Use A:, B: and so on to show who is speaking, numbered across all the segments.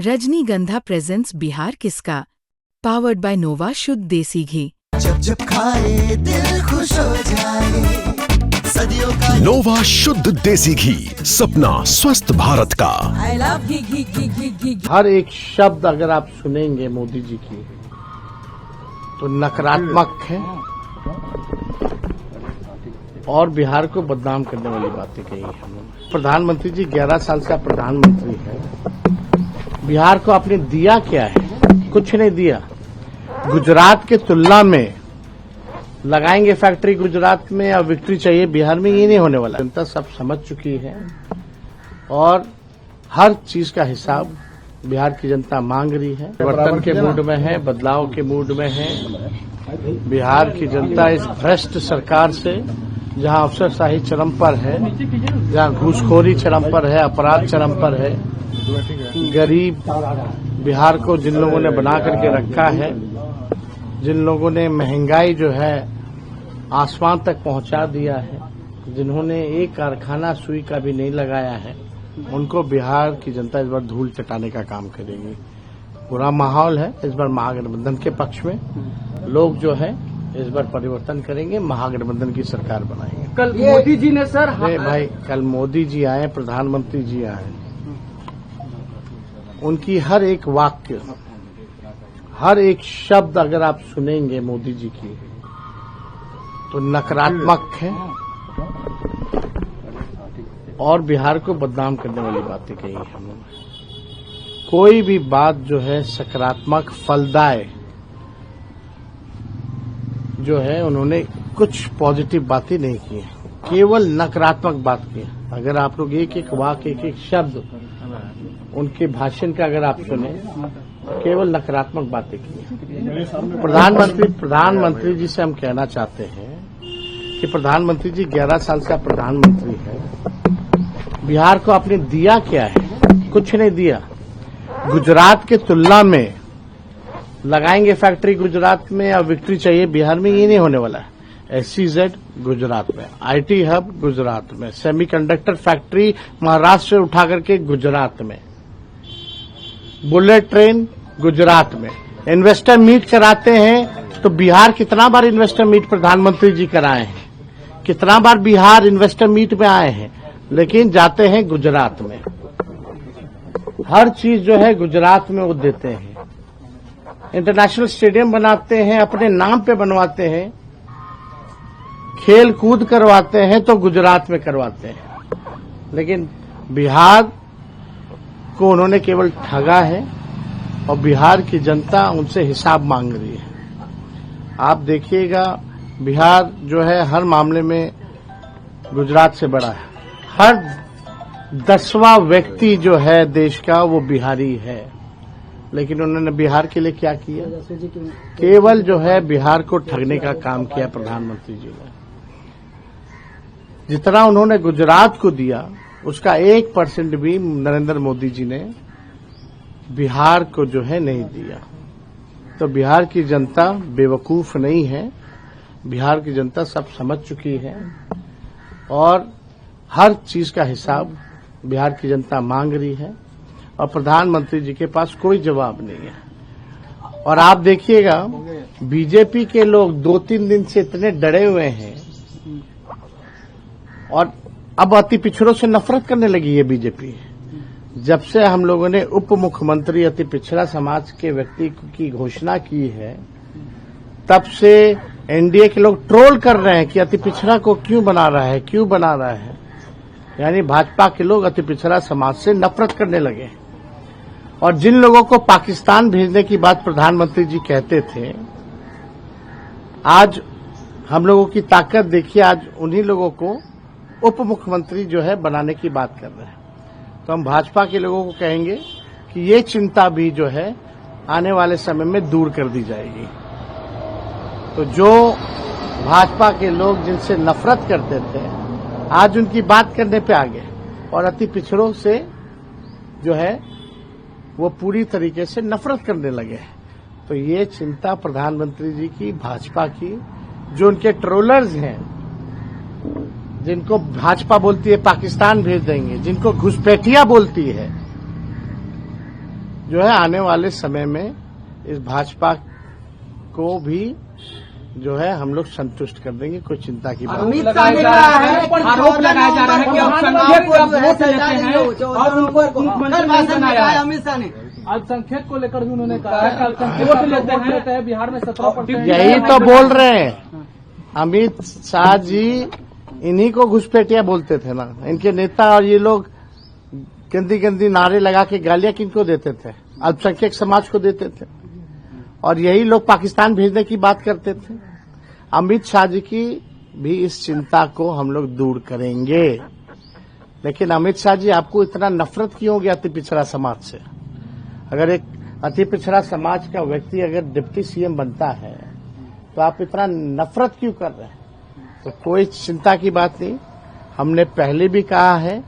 A: रजनीगंधा प्रेजेंट्स बिहार किसका, powered by नोवा शुद्ध देसी घी।
B: जब जब खाए दिल खुश हो जाए, सदियों का
C: नोवा शुद्ध देसी घी, सपना स्वस्थ भारत का।
D: I love घी घी घी घी घी।
E: हर एक शब्द अगर आप सुनेंगे मोदी जी की तो नकारात्मक है और बिहार को बदनाम करने वाली बातें कही है। प्रधानमंत्री जी 11 साल से प्रधानमंत्री है, बिहार को आपने दिया क्या है? कुछ नहीं दिया। गुजरात के तुलना में लगाएंगे फैक्ट्री गुजरात में या विक्ट्री चाहिए बिहार में, ये नहीं होने वाला। जनता सब समझ चुकी है और हर चीज का हिसाब बिहार की जनता मांग रही है। परिवर्तन के मूड में है, बदलाव के मूड में है। बिहार की जनता इस भ्रष्ट सरकार से, जहां अफसरशाही चरम पर है, जहां घूसखोरी चरम पर है, अपराध चरम पर है, गरीब बिहार को जिन लोगों ने बना करके रखा है, जिन लोगों ने महंगाई जो है आसमान तक पहुंचा दिया है, जिन्होंने एक कारखाना सुई का भी नहीं लगाया है, उनको बिहार की जनता इस बार धूल चटाने का काम करेगी। पूरा माहौल है इस बार महागठबंधन के पक्ष में। लोग जो है इस बार परिवर्तन करेंगे, महागठबंधन की सरकार बनाएंगे।
F: कल मोदी जी ने सर
E: भाई कल मोदी जी आए, प्रधानमंत्री जी आए, उनकी हर एक वाक्य, हर एक शब्द अगर आप सुनेंगे मोदी जी की तो नकारात्मक है और बिहार को बदनाम करने वाली बातें कही है उन्होंने। कोई भी बात जो है सकारात्मक फलदाय जो है, उन्होंने कुछ पॉजिटिव बातें नहीं की है, केवल नकारात्मक बात की है। अगर आप लोग एक एक वाक्य, एक एक शब्द उनके भाषण का अगर आप सुने, केवल नकारात्मक बातें की है। प्रधानमंत्री जी से हम कहना चाहते हैं कि प्रधानमंत्री जी 11 साल से प्रधानमंत्री है, बिहार को आपने दिया क्या है? कुछ नहीं दिया। गुजरात के तुलना में लगाएंगे फैक्ट्री गुजरात में या विक्ट्री चाहिए बिहार में, ये नहीं होने वाला है। SEZ गुजरात में, IT हब गुजरात में, सेमीकंडक्टर फैक्ट्री महाराष्ट्र से उठा करके गुजरात में, बुलेट ट्रेन गुजरात में। इन्वेस्टर मीट कराते हैं तो बिहार कितना बार इन्वेस्टर मीट प्रधानमंत्री जी कराए हैं, कितना बार बिहार इन्वेस्टर मीट में आए हैं, लेकिन जाते हैं गुजरात में। हर चीज जो है गुजरात में वो देते हैं। इंटरनेशनल स्टेडियम बनाते हैं, अपने नाम पे बनवाते हैं, खेल कूद करवाते हैं तो गुजरात में करवाते हैं, लेकिन बिहार को उन्होंने केवल ठगा है और बिहार की जनता उनसे हिसाब मांग रही है। आप देखिएगा बिहार जो है हर मामले में गुजरात से बड़ा है। हर 10वां व्यक्ति जो है देश का वो बिहारी है, लेकिन उन्होंने बिहार के लिए क्या किया? केवल जो है बिहार को ठगने का काम किया प्रधानमंत्री जी ने। जितना उन्होंने गुजरात को दिया उसका 1% भी नरेंद्र मोदी जी ने बिहार को जो है नहीं दिया। तो बिहार की जनता बेवकूफ नहीं है, बिहार की जनता सब समझ चुकी है और हर चीज का हिसाब बिहार की जनता मांग रही है और प्रधानमंत्री जी के पास कोई जवाब नहीं है। और आप देखिएगा बीजेपी के लोग 2-3 दिन से इतने डरे हुए हैं और अब अति पिछड़ों से नफरत करने लगी है बीजेपी। जब से हम लोगों ने उप मुख्यमंत्री अति पिछड़ा समाज के व्यक्ति की घोषणा की है, तब से एनडीए के लोग ट्रोल कर रहे हैं कि अति पिछड़ा को क्यों बना रहा है, क्यों बना रहा है। यानी भाजपा के लोग अति पिछड़ा समाज से नफरत करने लगे और जिन लोगों को पाकिस्तान भेजने की बात प्रधानमंत्री जी कहते थे, आज हम लोगों की ताकत देखिए, आज उन्हीं लोगों को उप मुख्यमंत्री जो है बनाने की बात कर रहे हैं। तो हम भाजपा के लोगों को कहेंगे कि ये चिंता भी जो है आने वाले समय में दूर कर दी जाएगी। तो जो भाजपा के लोग जिनसे नफरत करते थे, आज उनकी बात करने पे आ गए और अति पिछड़ों से जो है वो पूरी तरीके से नफरत करने लगे। तो ये चिंता प्रधानमंत्री जी की, भाजपा की, जो उनके ट्रोलर्स हैं, जिनको भाजपा बोलती है पाकिस्तान भेज देंगे, जिनको घुसपैठिया बोलती है, जो है आने वाले समय में इस भाजपा को भी जो है हम लोग संतुष्ट कर देंगे, कोई चिंता की बात नहीं।
F: आरोप लगाया जा रहा है कि अल्पसंख्यक और उनको अमित शाह ने अल्पसंख्यक को लेकर भी उन्होंने कहा है अल्पसंख्यक वोट लेते हैं बिहार में 17%।
E: यही तो बोल रहे हैं अमित शाह जी, इन्हीं को घुसपैठिया बोलते थे ना इनके नेता, और ये लोग गंदी गंदी नारे लगा के गालियां किनको देते थे? अल्पसंख्यक समाज को देते थे, और यही लोग पाकिस्तान भेजने की बात करते थे। अमित शाह जी की भी इस चिंता को हम लोग दूर करेंगे। लेकिन अमित शाह जी, आपको इतना नफरत क्यों हो गया अति पिछड़ा समाज से? अगर एक अति पिछड़ा समाज का व्यक्ति अगर डिप्टी सीएम बनता है तो आप इतना नफरत क्यों कर रहे हैं? तो कोई चिंता की बात नहीं। हमने पहले भी कहा है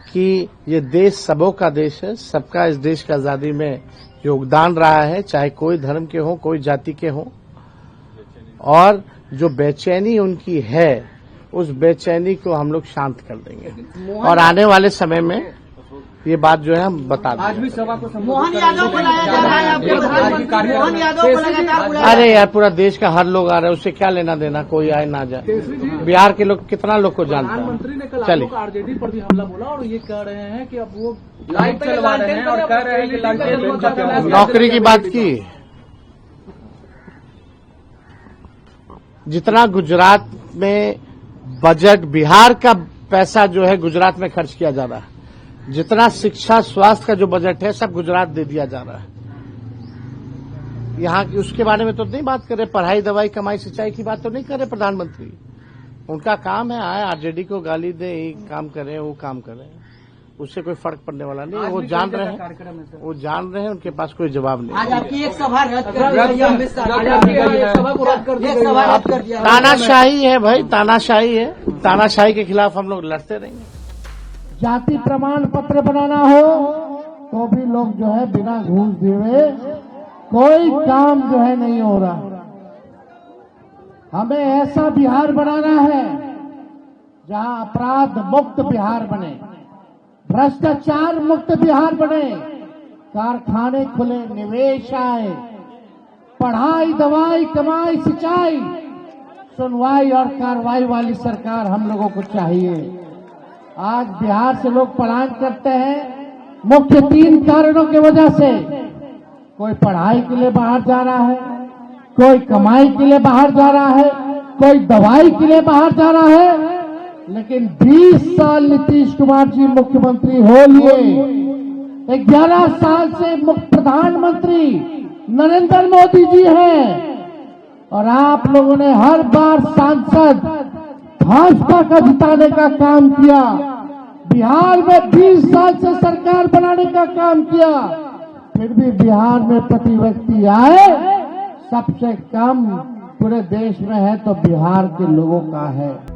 E: कि ये देश सबों का देश है, सबका इस देश का आजादी में योगदान रहा है, चाहे कोई धर्म के हो, कोई जाति के हो, और जो बेचैनी उनकी है उस बेचैनी को हम लोग शांत कर देंगे, और आने वाले समय में ये बात जो है हम बता देंगे।
F: आज भी सभा को
B: मोहन यादव को लाया जा रहा है, मोहन यादव को लगातार बुलाया।
E: अरे यार, पूरा देश का हर लोग आ रहा है, उससे क्या लेना देना, कोई आए ना जाए। बिहार के लोग कितना लोग को जानते
F: प्रधानमंत्री ने
E: हैं।
F: कल
E: चलिए,
F: आरजेडी पर भी हमला बोला और ये कह रहे हैं कि अब वो लाइट चलवा रहे हैं और कह रहे हैं कि लालटेन
E: नौकरी की बात की। जितना गुजरात में बजट, बिहार का पैसा जो है गुजरात में खर्च किया जा रहा है, जितना शिक्षा स्वास्थ्य का जो बजट है सब गुजरात दे दिया जा रहा है। यहाँ की उसके बारे में तो नहीं बात कर रहे, पढ़ाई दवाई कमाई सिंचाई की बात तो नहीं कर रहे प्रधानमंत्री। उनका काम है आए आरजेडी को गाली दे, ये काम करें वो काम करें, उससे कोई फर्क पड़ने वाला नहीं। वो जान रहे हैं, वो जान रहे हैं, उनके पास कोई जवाब नहीं।
B: आज आपकी एक सभा रद्द कर दी गई है, अमित शाह रद्द कर दिया।
E: तानाशाही है भाई, तानाशाही है। तानाशाही के खिलाफ हम लोग लड़ते रहेंगे।
G: जाति प्रमाण पत्र बनाना हो तो भी लोग जो है बिना घूस दिए कोई काम जो है नहीं हो रहा। हमें ऐसा बिहार बनाना है जहां अपराध मुक्त बिहार बने, भ्रष्टाचार मुक्त बिहार बने, कारखाने खुले, निवेश आए, पढ़ाई दवाई कमाई सिंचाई, सुनवाई और कार्रवाई वाली सरकार हम लोगों को चाहिए। आज बिहार से लोग पलायन करते हैं मुख्य 3 कारणों की वजह से। कोई पढ़ाई के लिए बाहर जा रहा है, कोई कमाई के लिए बाहर जा रहा है, कोई दवाई के लिए बाहर जा रहा है। लेकिन 20 साल नीतीश कुमार जी मुख्यमंत्री हो लिए, 11 साल से प्रधानमंत्री नरेंद्र मोदी जी हैं, और आप लोगों ने हर बार सांसद भाजपा का जिताने का काम किया। बिहार में 20 साल से सरकार बनाने का काम किया, फिर भी बिहार में प्रति व्यक्ति आए सबसे कम पूरे देश में है तो बिहार के लोगों का है।